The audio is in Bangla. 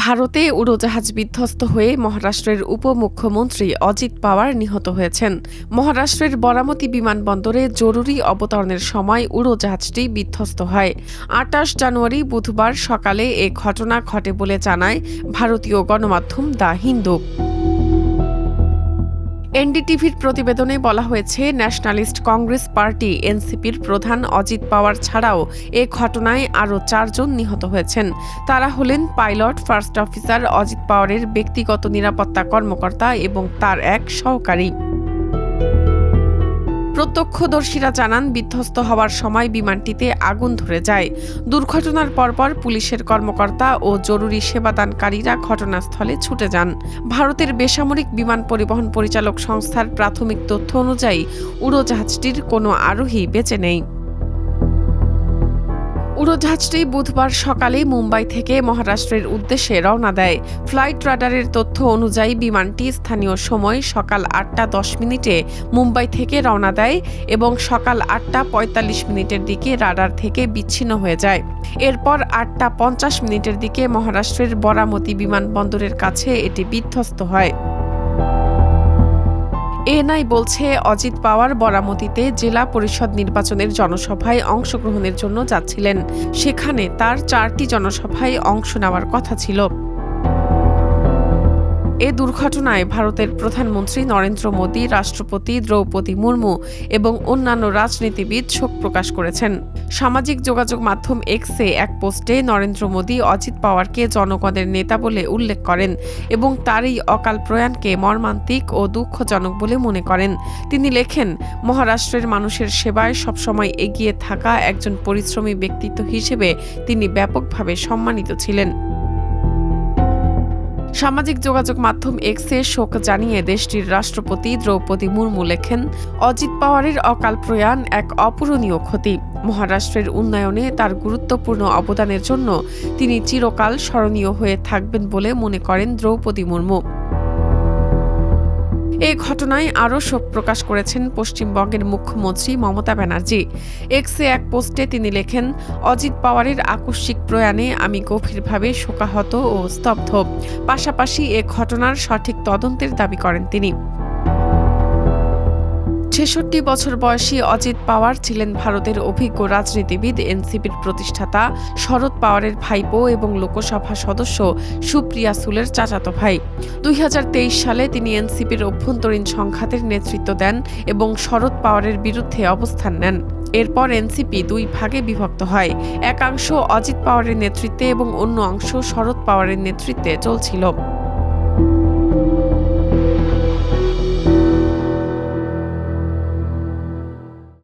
ভারতে উড়োজাহাজ বিধ্বস্ত হয়ে মহারাষ্ট্রের উপমুখ্যমন্ত্রী অজিত পাওয়ার নিহত হয়েছেন। মহারাষ্ট্রের বরামতি বিমানবন্দরে জরুরি অবতরণের সময় উড়োজাহাজটি বিধ্বস্ত হয়। ২৮ জানুয়ারি বুধবার সকালে এ ঘটনা ঘটে বলে জানায় ভারতীয় গণমাধ্যম দ্য হিন্দু। এনডিটিভির প্রতিবেদনে বলা হয়েছে, ন্যাশনালিস্ট কংগ্রেস পার্টি এনসিপির প্রধান অজিত পাওয়ার ছাড়াও এ ঘটনায় আরও ৪ জন নিহত হয়েছেন। তারা হলেন পাইলট ফার্স্ট অফিসার অজিত পাওয়ারের ব্যক্তিগত নিরাপত্তা কর্মকর্তা এবং তার এক সহকারী। প্রত্যক্ষদর্শীরা জানান, বিধ্বস্ত হওয়ার সময় বিমানটিতে আগুন ধরে যায়। দুর্ঘটনার পরপর পুলিশের কর্মকর্তা ও জরুরি সেবাদানকারীরা ঘটনাস্থলে ছুটে যান। ভারতের বেসামরিক বিমান পরিবহন পরিচালক সংস্থার প্রাথমিক তথ্য অনুযায়ী উড়োজাহাজটির কোনো আরোহী বেঁচে নেই। উড়োজাহাজটি বুধবার সকালে মুম্বাই থেকে মহারাষ্ট্রের উদ্দেশ্যে রওনা দেয়। ফ্লাইট রাডারের তথ্য অনুযায়ী বিমানটি স্থানীয় সময় সকাল ৮টা ১০ মুম্বাই থেকে রওনা দেয় এবং সকাল ৮টা ৪৫ দিকে রাডার থেকে বিচ্ছিন্ন হয়ে যায়। এরপর ৮টা ৫০ দিকে মহারাষ্ট্রের বরামতি বিমানবন্দরের কাছে এটি বিধ্বস্ত হয়। এএনআই বলছে, অজিত পাওয়ার বরামতিতে জেলা পরিষদ নির্বাচনের জনসভায় অংশগ্রহণের জন্য যাচ্ছিলেন। সেখানে তার ৪টি জনসভায় অংশ নেওয়ার কথা ছিল। এ দুর্ঘটনায় ভারতের প্রধানমন্ত্রী নরেন্দ্র মোদী, রাষ্ট্রপতি দ্রৌপদী মুর্মু এবং অন্যান্য রাজনীতিবিদ শোক প্রকাশ করেছেন। সামাজিক যোগাযোগ মাধ্যম এক্সে এক পোস্টে নরেন্দ্র মোদী অজিত পাওয়ারকে জনগণের নেতা বলে উল্লেখ করেন এবং তার এই অকাল প্রয়াণকে মর্মান্তিক ও দুঃখজনক বলে মনে করেন। তিনি লেখেন, মহারাষ্ট্রের মানুষের সেবায় সবসময় এগিয়ে থাকা একজন পরিশ্রমী ব্যক্তিত্ব হিসেবে তিনি ব্যাপকভাবে সম্মানিত ছিলেন। সামাজিক যোগাযোগ মাধ্যম এক্সে শোক জানিয়ে দেশটির রাষ্ট্রপতি দ্রৌপদী মুর্মু লেখেন, অজিত পাওয়ারের অকাল প্রয়াণ এক অপূরণীয় ক্ষতি। মহারাষ্ট্রের উন্নয়নে তার গুরুত্বপূর্ণ অবদানের জন্য তিনি চিরকাল স্মরণীয় হয়ে থাকবেন বলে মনে করেন দ্রৌপদী মুর্মু। এ ঘটনায় আরও শোক প্রকাশ করেছেন পশ্চিমবঙ্গের মুখ্যমন্ত্রী মমতা ব্যানার্জি। এক্সে এক পোস্টে তিনি লেখেন, অজিত পাওয়ারের আকস্মিক প্রয়াণে আমি গভীরভাবে শোকাহত ও স্তব্ধ। পাশাপাশি এ ঘটনার সঠিক তদন্তের দাবি করেন তিনি। ৬৬ বছর বয়সী অজিত পাওয়ার ছিলেন ভারতের অভিজ্ঞ রাজনীতিবিদ, এনসিপির প্রতিষ্ঠাতা শরদ পাওয়ারের ভাইপো এবং লোকসভা সদস্য সুপ্রিয়া সুলের চাচাতো ভাই। ২০২৩ সালে তিনি এনসিপির অভ্যন্তরীণ সংঘাতের নেতৃত্ব দেন এবং শরদ পাওয়ারের বিরুদ্ধে অবস্থান নেন। এরপর এনসিপি ২ ভাগে বিভক্ত হয়। একাংশ অজিত পাওয়ারের নেতৃত্বে এবং অন্য অংশ শরদ পাওয়ারের নেতৃত্বে চলছিল।